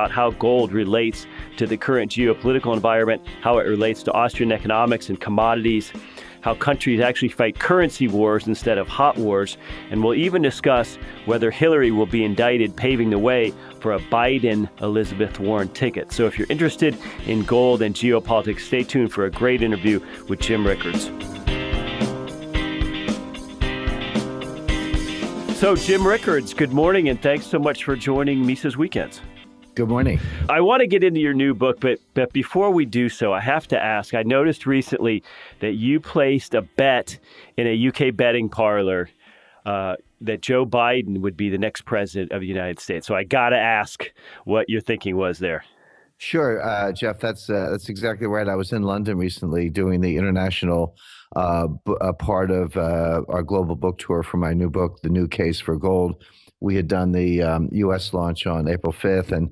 about how gold relates to the current geopolitical environment, how it relates to Austrian economics and commodities, how countries actually fight currency wars instead of hot wars. And we'll even discuss whether Hillary will be indicted, paving the way for a Biden-Elizabeth Warren ticket. So if you're interested in gold and geopolitics, stay tuned for a great interview with Jim Rickards. So Jim Rickards, good morning, and thanks so much for joining Mises Weekends. Good morning. I want to get into your new book, but before we do so, I have to ask, I noticed recently that you placed a bet in a UK betting parlor that Joe Biden would be the next president of the United States. So I got to ask what your thinking was there. Sure, Jeff, that's exactly right. I was in London recently doing the international part of our global book tour for my new book, The New Case for Gold. We had done the U.S. launch on April 5th, and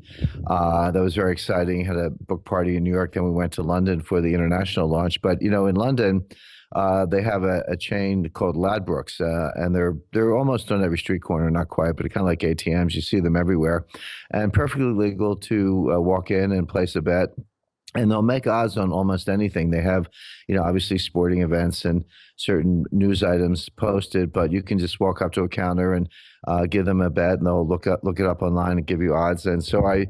that was very exciting. Had a book party in New York. Then we went to London for the international launch. But, you know, in London, they have a chain called Ladbrokes, and they're almost on every street corner, not quite, but kind of like ATMs. You see them everywhere, and perfectly legal to walk in and place a bet. And they'll make odds on almost anything. They have, you know, obviously sporting events and certain news items posted, but you can just walk up to a counter and give them a bet, and they'll look it up online and give you odds. And so I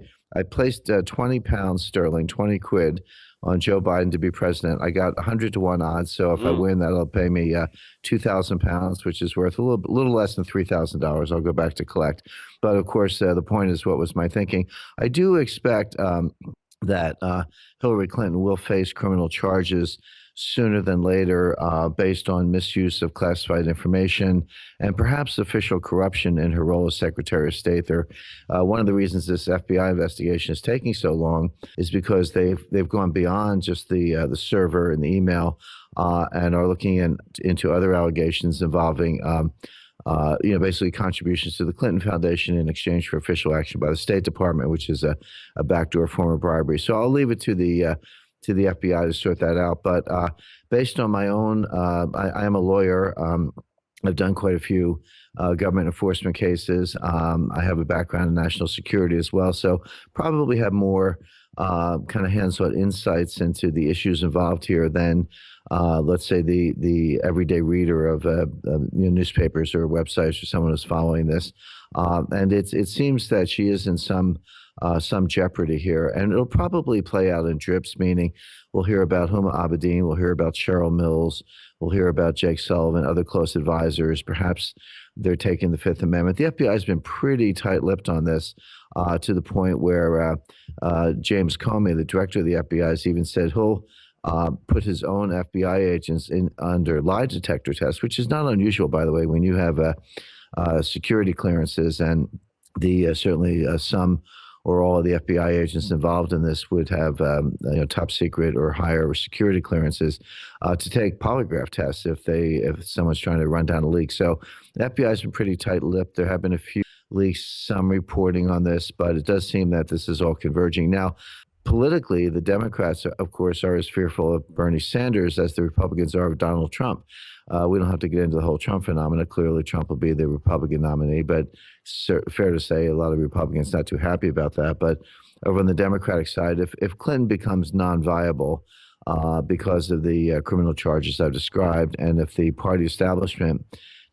placed 20 pounds sterling, 20 quid, on Joe Biden to be president. I got 100 to 1 odds. So if I win, that'll pay me 2,000 pounds, which is worth a little less than $3,000. I'll go back to collect. But of course, the point is, what was my thinking? I do expect that Hillary Clinton will face criminal charges sooner than later based on misuse of classified information and perhaps official corruption in her role as Secretary of State. One of the reasons this FBI investigation is taking so long is because they've gone beyond just the server and the email and are looking into other allegations involving basically contributions to the Clinton Foundation in exchange for official action by the State Department, which is a backdoor form of bribery. So I'll leave it to the FBI to sort that out. But based on my own, I am a lawyer. I've done quite a few government enforcement cases. I have a background in national security as well, so probably have more kind of hands-on insights into the issues involved here than let's say the everyday reader of newspapers or websites or someone who's following this. And it seems that she is in some jeopardy here, and it'll probably play out in drips, meaning we'll hear about Huma Abedin, we'll hear about Cheryl Mills, we'll hear about Jake Sullivan, other close advisors. Perhaps they're taking the Fifth Amendment. The FBI has been pretty tight-lipped on this to the point where James Comey, the director of the FBI, has even said he'll put his own FBI agents under lie detector tests, which is not unusual, by the way, when you have security clearances, and certainly some or all of the FBI agents involved in this would have top secret or higher security clearances to take polygraph tests if someone's trying to run down a leak. So the FBI has been pretty tight-lipped. There have been a few leaks, some reporting on this, but it does seem that this is all converging now. Politically, the Democrats, of course, are as fearful of Bernie Sanders as the Republicans are of Donald Trump. We don't have to get into the whole Trump phenomena. Clearly, Trump will be the Republican nominee, but fair to say a lot of Republicans not too happy about that. But over on the Democratic side, if Clinton becomes non-viable because of the criminal charges I've described, and if the party establishment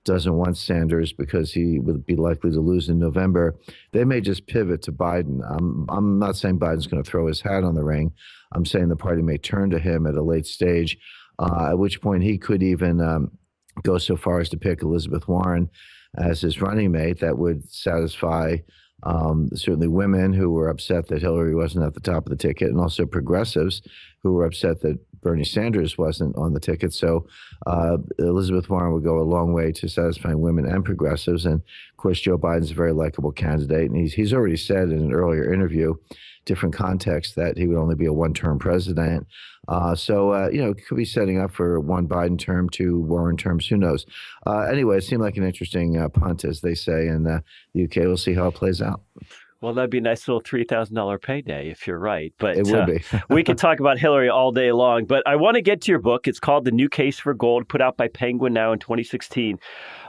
doesn't want Sanders because he would be likely to lose in November, they may just pivot to Biden. I'm not saying Biden's going to throw his hat on the ring. I'm saying the party may turn to him at a late stage, at which point he could even go so far as to pick Elizabeth Warren as his running mate. That would satisfy certainly women who were upset that Hillary wasn't at the top of the ticket, and also progressives who were upset that Bernie Sanders wasn't on the ticket. So Elizabeth Warren would go a long way to satisfying women and progressives. And of course, Joe Biden's a very likable candidate. And he's already said in an earlier interview, different context, that he would only be a one-term president. It could be setting up for one Biden term, two Warren terms, who knows? Anyway, it seemed like an interesting punt, as they say in the UK. We'll see how it plays out. Well, that'd be a nice little $3,000 payday if you're right. It But would be. we could talk about Hillary all day long. But I want to get to your book. It's called The New Case for Gold, put out by Penguin now in 2016.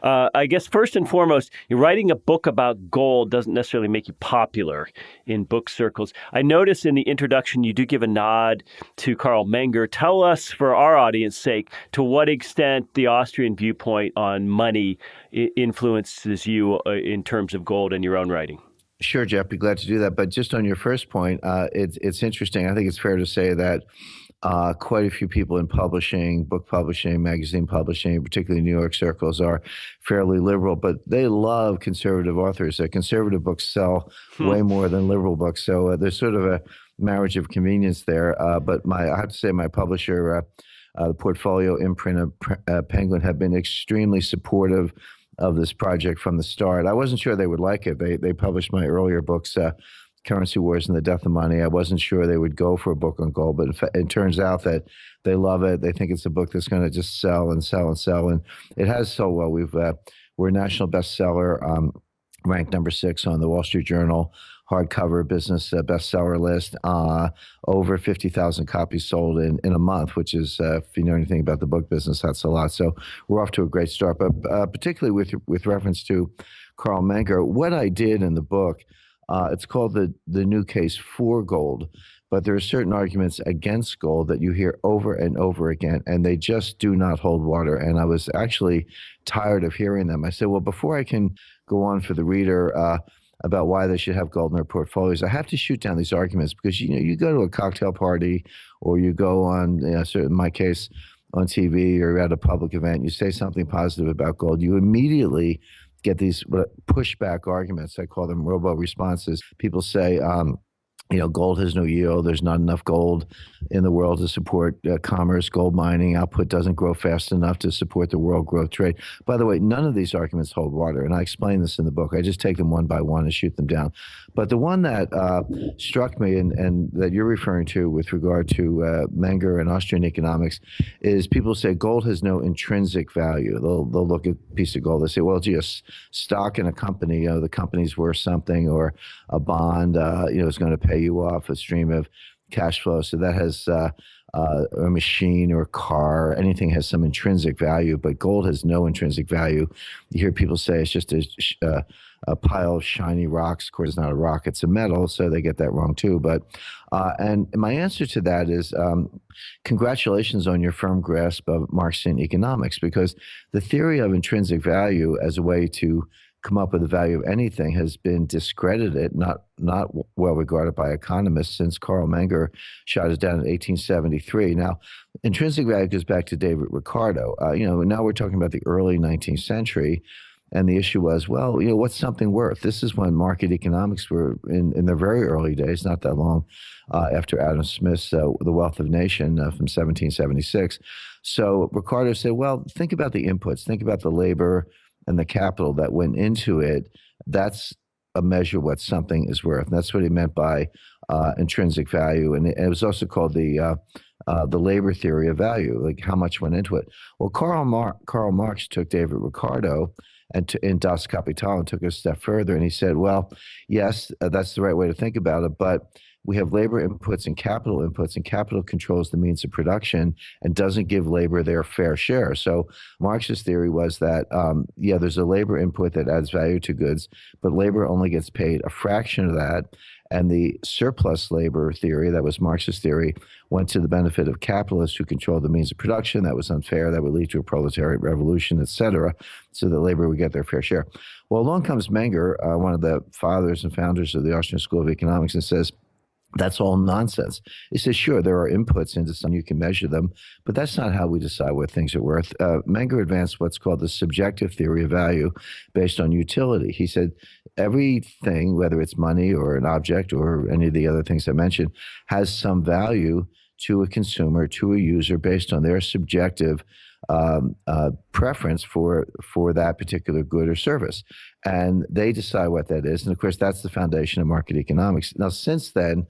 I guess first and foremost, you're writing a book about gold doesn't necessarily make you popular in book circles. I notice in the introduction you do give a nod to Carl Menger. Tell us, for our audience sake, to what extent the Austrian viewpoint on money influences you in terms of gold in your own writing. Sure, Jeff, be glad to do that. But just on your first point, it's interesting. I think it's fair to say that quite a few people in publishing, book publishing, magazine publishing, particularly New York circles, are fairly liberal, but they love conservative authors. Conservative books sell way more than liberal books. So there's sort of a marriage of convenience there. But I have to say my publisher, the portfolio imprint of Penguin, have been extremely supportive of this project from the start. I wasn't sure they would like it. They published my earlier books, Currency Wars and the Death of Money. I wasn't sure they would go for a book on gold, but it turns out that they love it. They think it's a book that's going to just sell and sell and sell, and it has so well. We're a national bestseller, ranked number 6 on the Wall Street Journal hardcover business bestseller list. Over 50,000 copies sold in a month, which is, if you know anything about the book business, that's a lot. So we're off to a great start. But particularly with reference to Carl Menger, what I did in the book, it's called the New Case for Gold. But there are certain arguments against gold that you hear over and over again, and they just do not hold water. And I was actually tired of hearing them. I said, well, before I can go on for the reader about why they should have gold in their portfolios, I have to shoot down these arguments, because you go to a cocktail party, or you go on, in my case, on TV or at a public event, you say something positive about gold, you immediately get these pushback arguments. I call them robo responses. People say, gold has no yield. There's not enough gold in the world to support commerce. Gold mining output doesn't grow fast enough to support the world growth trade. By the way, none of these arguments hold water, and I explain this in the book. I just take them one by one and shoot them down. But the one that struck me and that you're referring to with regard to Menger and Austrian economics is people say gold has no intrinsic value. They'll look at a piece of gold. They say, well, gee, a stock in a company, the company's worth something, or a bond, is going to pay you off a stream of cash flow. So that has a machine or a car, anything has some intrinsic value, but gold has no intrinsic value. You hear people say it's just a pile of shiny rocks. Of course, it's not a rock, it's a metal, so they get that wrong too. But and my answer to that is congratulations on your firm grasp of Marxian economics, because the theory of intrinsic value as a way to come up with the value of anything has been discredited, not well regarded by economists since Carl Menger shot it down in 1873. Now, intrinsic value goes back to David Ricardo. Now we're talking about the early 19th century, and the issue was, well, what's something worth? This is when market economics were in their very early days, not that long after Adam Smith's The Wealth of Nation from 1776. So Ricardo said, well, think about the inputs, think about the labor and the capital that went into it. That's a measure of what something is worth. And that's what he meant by intrinsic value. And it was also called the labor theory of value, like how much went into it. Well, Karl Marx took David Ricardo in Das Kapital and took it a step further. And he said, well, yes, that's the right way to think about it, but we have labor inputs and capital controls the means of production and doesn't give labor their fair share. So Marx's theory was that, there's a labor input that adds value to goods, but labor only gets paid a fraction of that. And the surplus labor theory, that was Marx's theory, went to the benefit of capitalists who controlled the means of production. That was unfair. That would lead to a proletariat revolution, et cetera, so that labor would get their fair share. Well, along comes Menger, one of the fathers and founders of the Austrian School of Economics, and says, that's all nonsense. He says, sure, there are inputs into some, you can measure them, but that's not how we decide what things are worth. Menger advanced what's called the subjective theory of value based on utility. He said everything, whether it's money or an object or any of the other things I mentioned, has some value to a consumer, to a user, based on their subjective preference for that particular good or service. And they decide what that is. And of course, that's the foundation of market economics. Now, since then,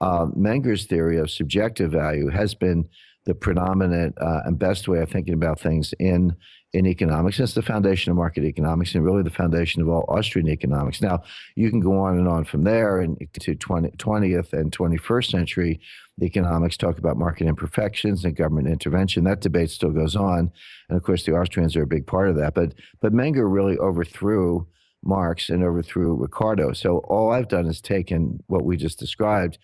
Menger's theory of subjective value has been the predominant and best way of thinking about things in economics. It's the foundation of market economics and really the foundation of all Austrian economics. Now, you can go on and on from there and to 20th and 21st century economics, talk about market imperfections and government intervention. That debate still goes on. And of course, the Austrians are a big part of that. But Menger really overthrew Marx and overthrew Ricardo. So all I've done is taken what we just described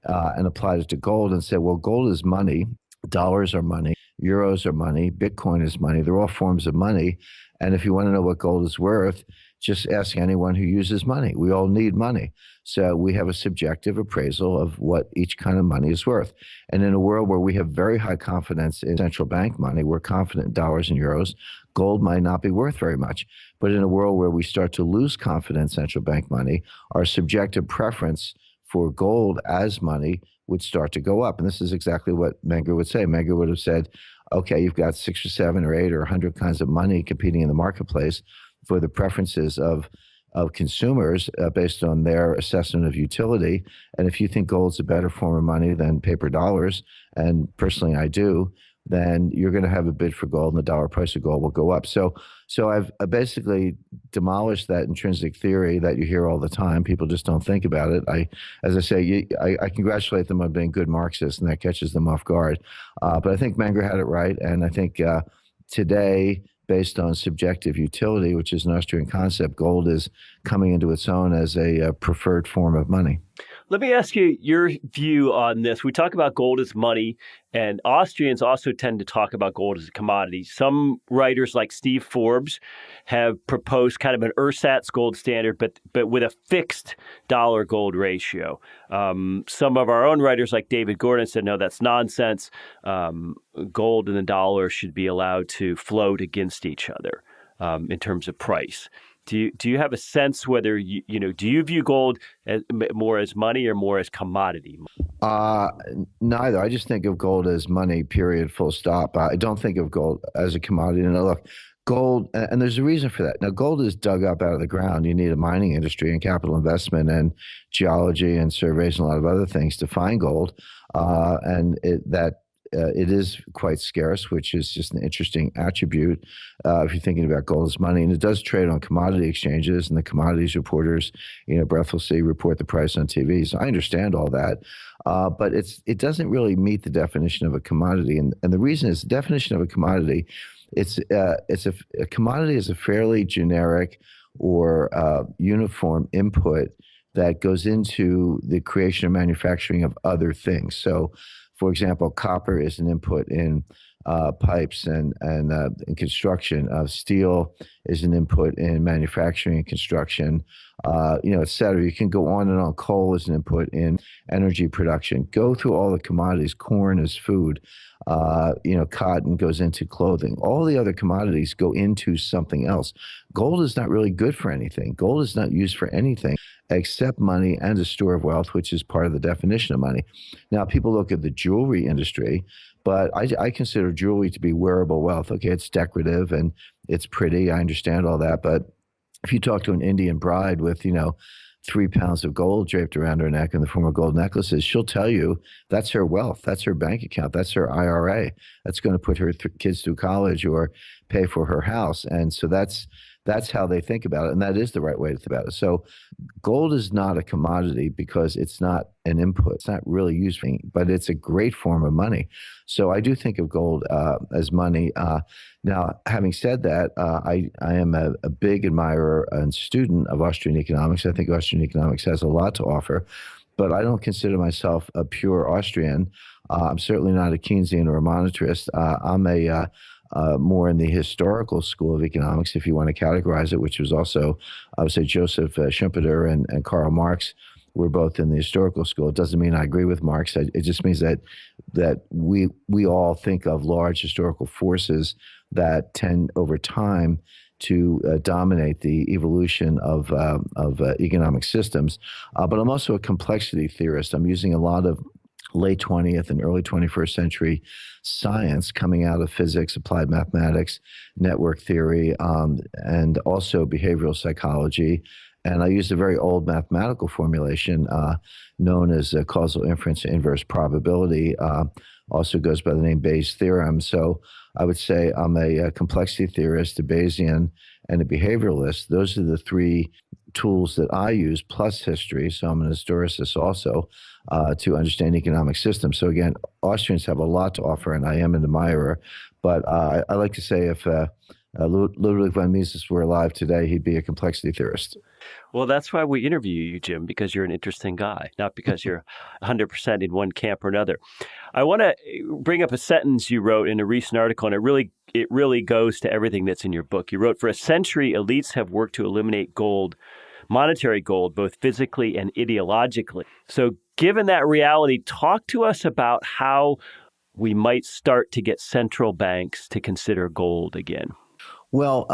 and applied it to gold and said, well, gold is money. Dollars are money, euros are money, Bitcoin is money. They're all forms of money. And if you want to know what gold is worth, just ask anyone who uses money. We all need money. So we have a subjective appraisal of what each kind of money is worth. And in a world where we have very high confidence in central bank money, we're confident in dollars and euros, gold might not be worth very much. But in a world where we start to lose confidence in central bank money, our subjective preference for gold as money would start to go up. And this is exactly what Menger would say. Menger would have said, okay, you've got 6 or 7 or 8 or 100 kinds of money competing in the marketplace for the preferences of consumers based on their assessment of utility. And if you think gold's a better form of money than paper dollars, and personally I do, then you're going to have a bid for gold and the dollar price of gold will go up. So I've basically demolished that intrinsic theory that you hear all the time. People just don't think about it. As I say, I congratulate them on being good Marxists, and that catches them off guard. But I think Menger had it right. And I think today, based on subjective utility, which is an Austrian concept, gold is coming into its own as a preferred form of money. Let me ask you your view on this. We talk about gold as money, and Austrians also tend to talk about gold as a commodity. Some writers like Steve Forbes have proposed kind of an ersatz gold standard, but with a fixed dollar gold ratio. Some of our own writers like David Gordon said, no, that's nonsense. Gold and the dollar should be allowed to float against each other in terms of price. Do you have a sense whether do you view gold as more as money or more as commodity? Neither. I just think of gold as money, period, full stop. I don't think of gold as a commodity. And look, gold, and there's a reason for that. Now, gold is dug up out of the ground. You need a mining industry and capital investment and geology and surveys and a lot of other things to find gold. It is quite scarce, which is just an interesting attribute if you're thinking about gold as money. And it does trade on commodity exchanges, and the commodities reporters, breathlessly report the price on TV. So I understand all that, but it doesn't really meet the definition of a commodity. And the reason is the definition of a commodity. A commodity is a fairly generic or uniform input that goes into the creation or manufacturing of other things. So, for example, copper is an input in pipes and in construction. Steel is an input in manufacturing and construction, et cetera. You can go on and on. Coal is an input in energy production. Go through all the commodities. Corn is food. Cotton goes into clothing. All the other commodities go into something else. Gold is not really good for anything. Gold is not used for anything except money and a store of wealth, which is part of the definition of money. Now, people look at the jewelry industry, but I consider jewelry to be wearable wealth. Okay, it's decorative and it's pretty. I understand all that. But if you talk to an Indian bride with, 3 pounds of gold draped around her neck in the form of gold necklaces, she'll tell you that's her wealth. That's her bank account. That's her IRA. That's going to put her kids through college or pay for her house. And so that's how they think about it. And that is the right way to think about it. So gold is not a commodity because it's not an input. It's not really used for anything, but it's a great form of money. So I do think of gold as money. Now, having said that, I am a big admirer and student of Austrian economics. I think Austrian economics has a lot to offer, but I don't consider myself a pure Austrian. I'm certainly not a Keynesian or a monetarist. I'm more in the historical school of economics, if you want to categorize it, which was also, I would say, Joseph Schumpeter and Karl Marx were both in the historical school. It doesn't mean I agree with Marx. It just means that we all think of large historical forces that tend over time to dominate the evolution of economic systems. But I'm also a complexity theorist. I'm using a lot of late 20th and early 21st century science coming out of physics, applied mathematics, network theory, and also behavioral psychology And I used a very old mathematical formulation known as causal inference inverse probability. Also goes by the name Bayes' theorem. So I would say I'm a complexity theorist, a Bayesian, and a behavioralist. Those are the three tools that I use, plus history. So I'm an historicist also to understand economic systems. So again, Austrians have a lot to offer, and I am an admirer. But I like to say if Ludwig von Mises were alive today, he'd be a complexity theorist. Well, that's why we interview you, Jim, because you're an interesting guy, not because you're 100% in one camp or another. I want to bring up a sentence you wrote in a recent article, and it really goes to everything that's in your book. You wrote, "For a century, elites have worked to eliminate gold, monetary gold, both physically and ideologically." So given that reality, talk to us about how we might start to get central banks to consider gold again. Well,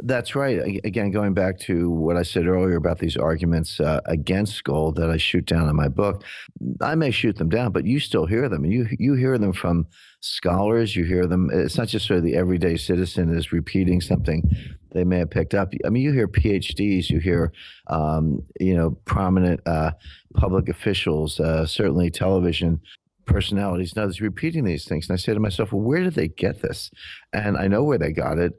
that's right. Again, going back to what I said earlier about these arguments against gold that I shoot down in my book, I may shoot them down, but you still hear them. And you hear them from scholars. You hear them. It's not just sort of the everyday citizen is repeating something they may have picked up. I mean, you hear PhDs, you hear prominent public officials, certainly television personalities and others repeating these things. And I say to myself, well, where did they get this? And I know where they got it.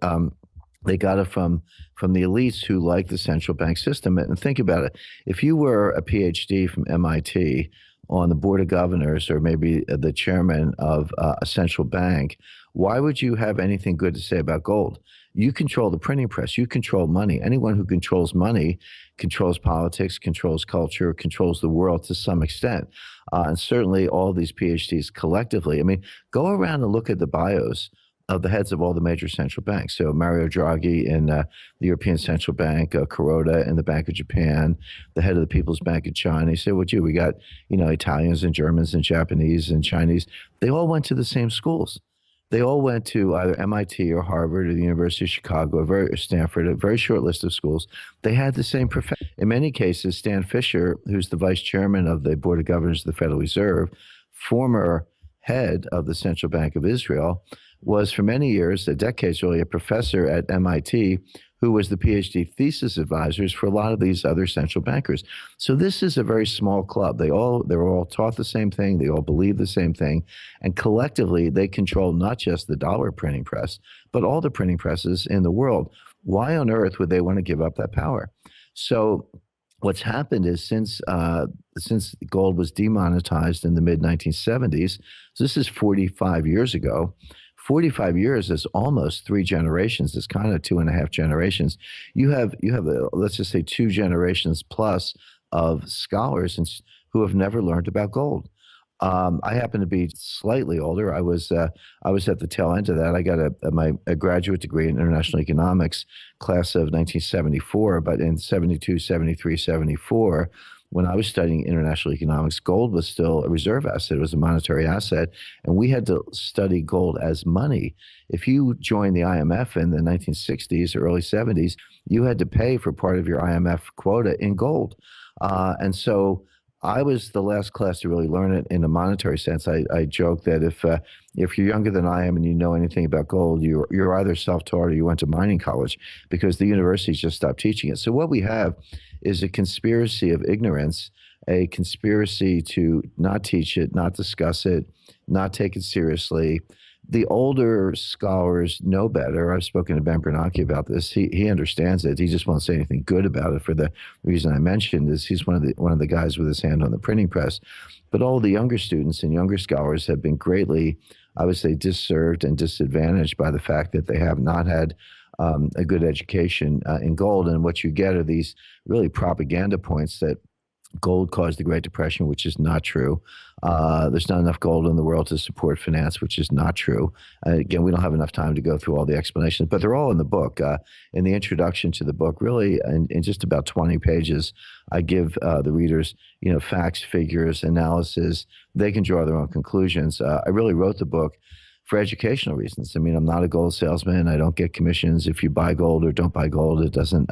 They got it from the elites who like the central bank system. And think about it. If you were a PhD from MIT on the board of governors or maybe the chairman of a central bank, why would you have anything good to say about gold? You control the printing press. You control money. Anyone who controls money controls politics, controls culture, controls the world to some extent. And certainly all these PhDs collectively. I mean, go around and look at the bios of the heads of all the major central banks. So Mario Draghi in the European Central Bank, Kuroda in the Bank of Japan, the head of the People's Bank of China. You say, well, gee, we got, Italians and Germans and Japanese and Chinese. They all went to the same schools. They all went to either MIT or Harvard or the University of Chicago or Stanford, a very short list of schools. They had the same professor. In many cases, Stan Fisher, who's the vice chairman of the Board of Governors of the Federal Reserve, former head of the Central Bank of Israel, was for many years, decades really, a professor at MIT who was the PhD thesis advisors for a lot of these other central bankers. So this is a very small club. They're all taught the same thing. They all believe the same thing. And collectively, they control not just the dollar printing press, but all the printing presses in the world. Why on earth would they want to give up that power? So what's happened is since gold was demonetized in the mid-1970s, so this is 45 years ago, 45 years is almost 3 generations. It's kind of 2.5 generations. You have let's just say 2 generations plus of scholars who have never learned about gold. I happen to be slightly older. I was at the tail end of that. I got a graduate degree in international economics, class of 1974, but in 72, 73, 74, when I was studying international economics, gold was still a reserve asset. It was a monetary asset, and we had to study gold as money. If you joined the IMF in the 1960s or early 70s, you had to pay for part of your IMF quota in gold. And so I was the last class to really learn it in a monetary sense. I joke that if you're younger than I am and you know anything about gold, you're either self-taught or you went to mining college because the universities just stopped teaching it. So what we have is a conspiracy of ignorance, a conspiracy to not teach it, not discuss it, not take it seriously. The older scholars know better. I've spoken to Ben Bernanke about this. He understands it. He just won't say anything good about it for the reason I mentioned is he's one of the guys with his hand on the printing press. But all the younger students and younger scholars have been greatly, I would say, disserved and disadvantaged by the fact that they have not had a good education in gold. And what you get are these really propaganda points that gold caused the Great Depression, which is not true. There's not enough gold in the world to support finance, which is not true. Again, we don't have enough time to go through all the explanations, but they're all in the book. In the introduction to the book, really, in just about 20 pages, I give the readers, facts, figures, analysis. They can draw their own conclusions. I really wrote the book for educational reasons. I mean, I'm not a gold salesman. I don't get commissions. If you buy gold or don't buy gold, it doesn't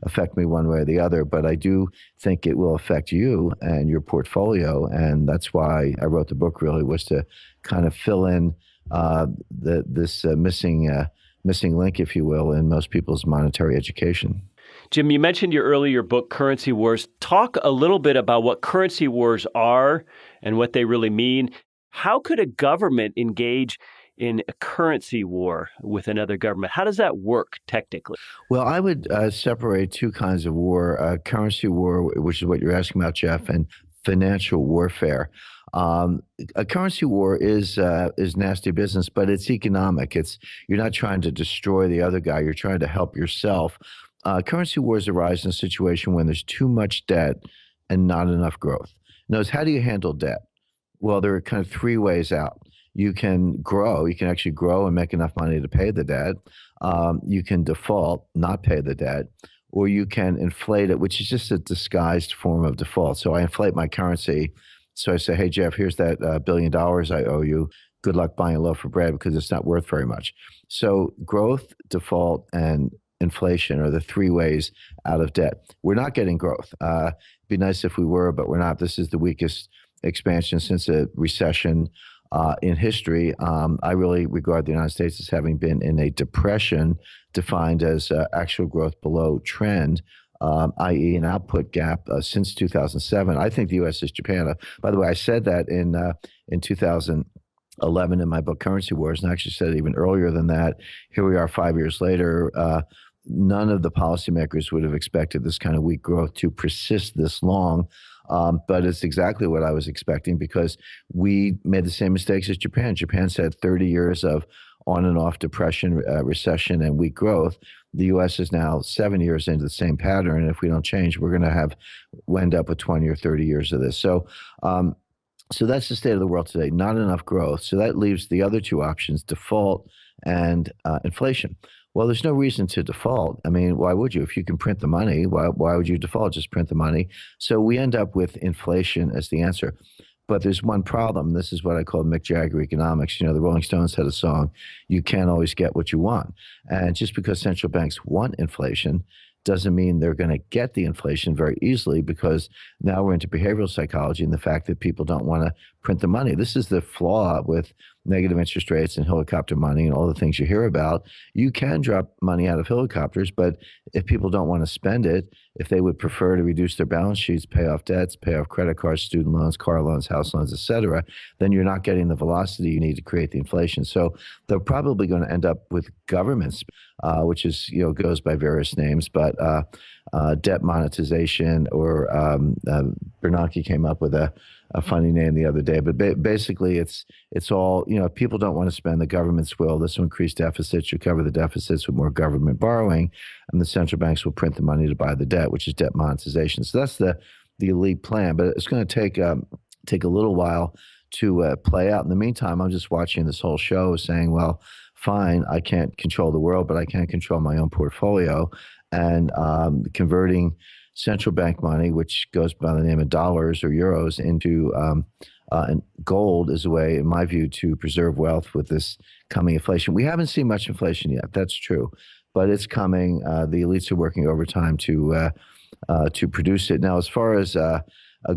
affect me one way or the other. But I do think it will affect you and your portfolio. And that's why I wrote the book, really, was to kind of fill in this missing link, if you will, in most people's monetary education. Jim, you mentioned your earlier book, Currency Wars. Talk a little bit about what currency wars are and what they really mean. How could a government engage in a currency war with another government? How does that work technically? Well, I would separate two kinds of war: currency war, which is what you're asking about, Jeff, and financial warfare. Um, a currency war is nasty business, but it's economic. It's You're not trying to destroy the other guy; you're trying to help yourself. Currency wars arise in a situation when there's too much debt and not enough growth. Notice, how do you handle debt? Well, there are kind of three ways out. You can grow. You can actually grow and make enough money to pay the debt. You can default, not pay the debt, or you can inflate it, which is just a disguised form of default. So I inflate my currency. So I say, hey, Jeff, here's that $1 billion I owe you. Good luck buying a loaf of bread because it's not worth very much. So growth, default, and inflation are the three ways out of debt. We're not getting growth. It'd be nice if we were, but we're not. This is the weakest expansion since a recession in history. I really regard the United States as having been in a depression defined as actual growth below trend, i.e., an output gap since 2007. I think the U.S. is Japan. By the way, I said that in 2011 in my book Currency Wars, and I actually said it even earlier than that. Here we are 5 years later. None of the policymakers would have expected this kind of weak growth to persist this long. But it's exactly what I was expecting because we made the same mistakes as Japan. Japan's had 30 years of on and off depression, recession, and weak growth. The U.S. is now 7 years into the same pattern. And if we don't change, we're going to end up with 20 or 30 years of this. So that's the state of the world today. Not enough growth. So that leaves the other two options: default and inflation. Well, there's no reason to default. I mean, why would you? If you can print the money, why would you default? Just print the money. So we end up with inflation as the answer. But there's one problem. This is what I call Mick Jagger economics. You know, the Rolling Stones had a song, "You can't always get what you want." And just because central banks want inflation doesn't mean they're going to get the inflation very easily, because now we're into behavioral psychology and the fact that people don't want to print the money. This is the flaw with negative interest rates and helicopter money and all the things you hear about. You can drop money out of helicopters, but if people don't want to spend it, if they would prefer to reduce their balance sheets, pay off debts, pay off credit cards, student loans, car loans, house loans, et cetera, then you're not getting the velocity you need to create the inflation. So they're probably going to end up with governments, which is, goes by various names, but debt monetization, or Bernanke came up with a funny name the other day. But basically, it's all, if people don't want to spend, the governments will. This will increase deficits. You cover the deficits with more government borrowing, and the central banks will print the money to buy the debt, which is debt monetization. So that's the elite plan. But it's going to take a little while to play out. In the meantime, I'm just watching this whole show saying, well, fine, I can't control the world, but I can control my own portfolio. And converting central bank money, which goes by the name of dollars or euros, into and gold is a way, in my view, to preserve wealth with this coming inflation. We haven't seen much inflation yet. That's true, but it's coming. The elites are working overtime to produce it. Now, as far as a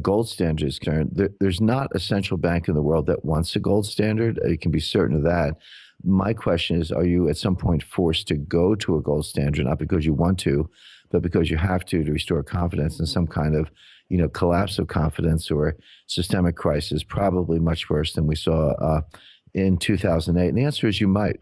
gold standard is concerned, there's not a central bank in the world that wants a gold standard. You can be certain of that. My question is, are you at some point forced to go to a gold standard, not because you want to, but because you have to restore confidence in some kind of, collapse of confidence or systemic crisis, probably much worse than we saw in 2008? And the answer is you might.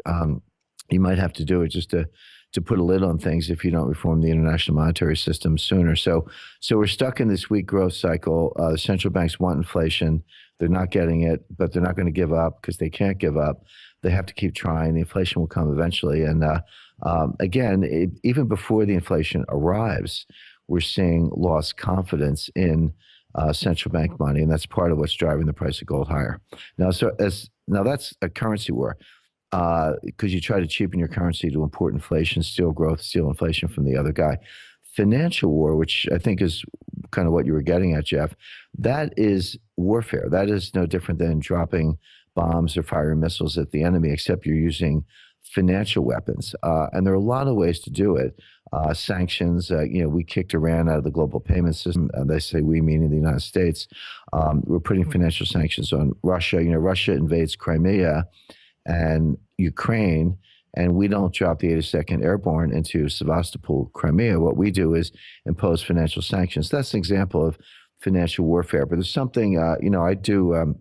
You might have to do it just to put a lid on things if you don't reform the international monetary system sooner. So we're stuck in this weak growth cycle. The central banks want inflation. They're not getting it, but they're not going to give up because they can't give up. They have to keep trying. The inflation will come eventually. And again, even before the inflation arrives, we're seeing lost confidence in central bank money, and that's part of what's driving the price of gold higher. Now, that's a currency war, because you try to cheapen your currency to import inflation, steal growth, steal inflation from the other guy. Financial war, which I think is kind of what you were getting at, Jeff, that is warfare. That is no different than dropping bombs or firing missiles at the enemy, except you're using financial weapons. And there are a lot of ways to do it. Sanctions, we kicked Iran out of the global payment system. They say we, meaning the United States. We're putting financial sanctions on Russia. Russia invades Crimea and Ukraine, and we don't drop the 82nd Airborne into Sevastopol, Crimea. What we do is impose financial sanctions. That's an example of financial warfare. But there's something, I do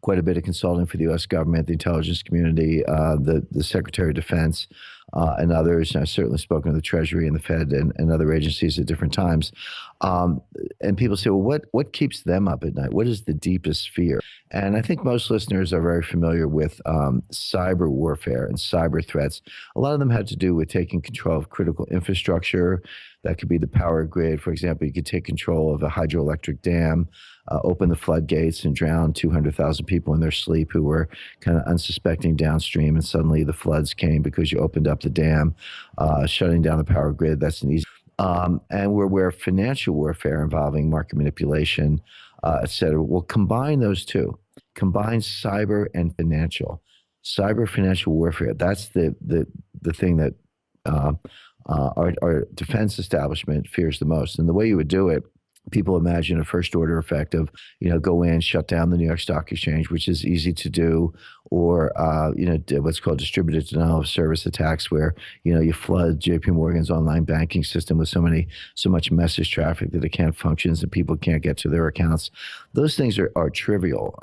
quite a bit of consulting for the U.S. government, the intelligence community, the Secretary of Defense, and others. And I've certainly spoken to the Treasury and the Fed and other agencies at different times. And people say, well, what keeps them up at night? What is the deepest fear? And I think most listeners are very familiar with cyber warfare and cyber threats. A lot of them had to do with taking control of critical infrastructure. That could be the power grid. For example, you could take control of a hydroelectric dam, open the floodgates and drown 200,000 people in their sleep who were kind of unsuspecting downstream. And suddenly the floods came because you opened up the dam, shutting down the power grid. That's an easy. And we're aware of financial warfare involving market manipulation, et cetera. We'll combine those two, combine cyber and financial. Cyber financial warfare, that's the thing that our defense establishment fears the most. And the way you would do it, people imagine a first order effect of, go in, shut down the New York Stock Exchange, which is easy to do, or, what's called distributed denial of service attacks, where, you flood JP Morgan's online banking system with so much message traffic that it can't function and people can't get to their accounts. Those things are trivial.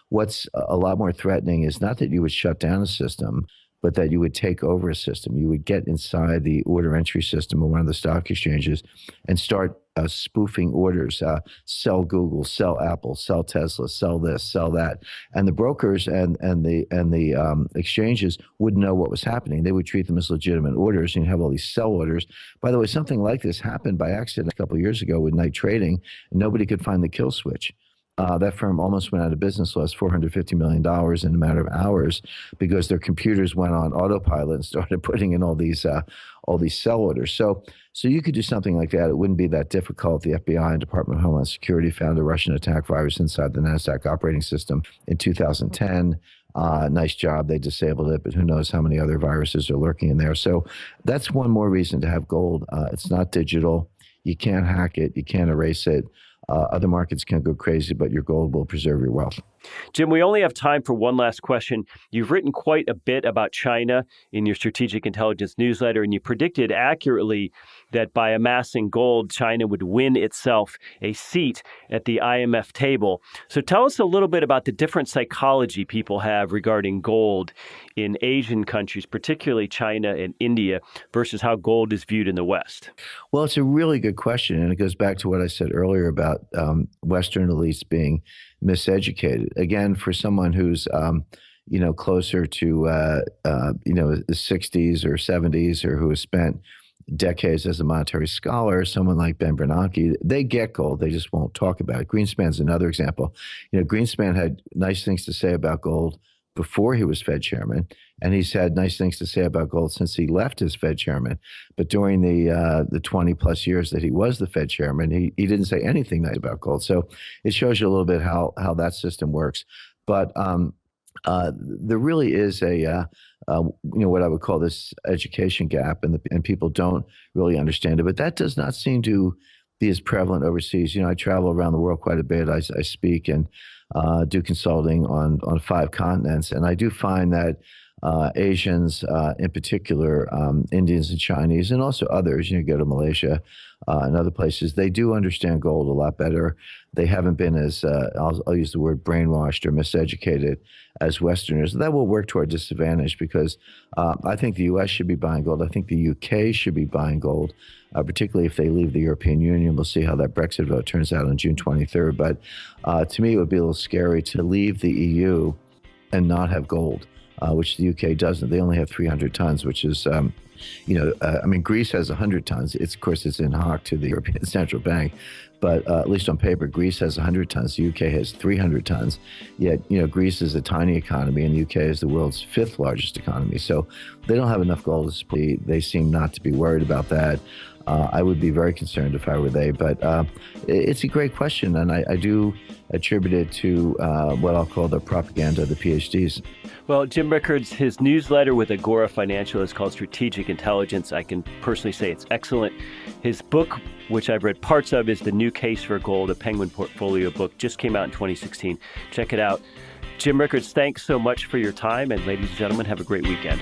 What's a lot more threatening is not that you would shut down a system, but that you would take over a system. You would get inside the order entry system of one of the stock exchanges and start spoofing orders, sell Google, sell Apple, sell Tesla, sell this, sell that. And the brokers and the exchanges wouldn't know what was happening. They would treat them as legitimate orders, and you have all these sell orders. By the way, something like this happened by accident a couple of years ago with night trading, and nobody could find the kill switch. That firm almost went out of business, lost $450 million in a matter of hours because their computers went on autopilot and started putting in all these sell orders. So you could do something like that. It wouldn't be that difficult. The FBI and Department of Homeland Security found a Russian attack virus inside the NASDAQ operating system in 2010. Nice job. They disabled it, but who knows how many other viruses are lurking in there. So that's one more reason to have gold. It's not digital. You can't hack it. You can't erase it. Other markets can go crazy, but your gold will preserve your wealth. Jim, we only have time for one last question. You've written quite a bit about China in your Strategic Intelligence newsletter, and you predicted accurately that by amassing gold, China would win itself a seat at the IMF table. So tell us a little bit about the different psychology people have regarding gold in Asian countries, particularly China and India, versus how gold is viewed in the West. Well, it's a really good question, and it goes back to what I said earlier about Western elites being miseducated. Again, for someone who's closer to the 60s or 70s, or who has spent decades as a monetary scholar, someone like Ben Bernanke, they get gold. They just won't talk about it. Greenspan's another example. Greenspan had nice things to say about gold before he was Fed chairman, and he's had nice things to say about gold since he left as Fed chairman. But during the 20 plus years that he was the Fed chairman, he didn't say anything nice about gold. So it shows you a little bit how that system works. But there really is what I would call this education gap, and people don't really understand it. But that does not seem to be as prevalent overseas. I travel around the world quite a bit. I speak and do consulting on 5 continents, and I do find that Asians, in particular, Indians and Chinese, and also others, go to Malaysia and other places, they do understand gold a lot better. They haven't been as, I'll use the word brainwashed or miseducated as Westerners. That will work to our disadvantage because I think the U.S. should be buying gold. I think the U.K. should be buying gold, particularly if they leave the European Union. We'll see how that Brexit vote turns out on June 23rd. But to me, it would be a little scary to leave the EU and not have gold. Which the UK doesn't. They only have 300 tons, which is, Greece has 100 tons. Of course, it's in hock to the European Central Bank, but at least on paper, Greece has 100 tons. The UK has 300 tons. Yet, Greece is a tiny economy, and the UK is the world's 5th largest economy. So they don't have enough gold to split. They seem not to be worried about that. I would be very concerned if I were they, but it's a great question, and I do attribute it to what I'll call the propaganda of the PhDs. Well, Jim Rickards, his newsletter with Agora Financial is called Strategic Intelligence. I can personally say it's excellent. His book, which I've read parts of, is The New Case for Gold, a Penguin Portfolio book, just came out in 2016. Check it out. Jim Rickards, thanks so much for your time, and ladies and gentlemen, have a great weekend.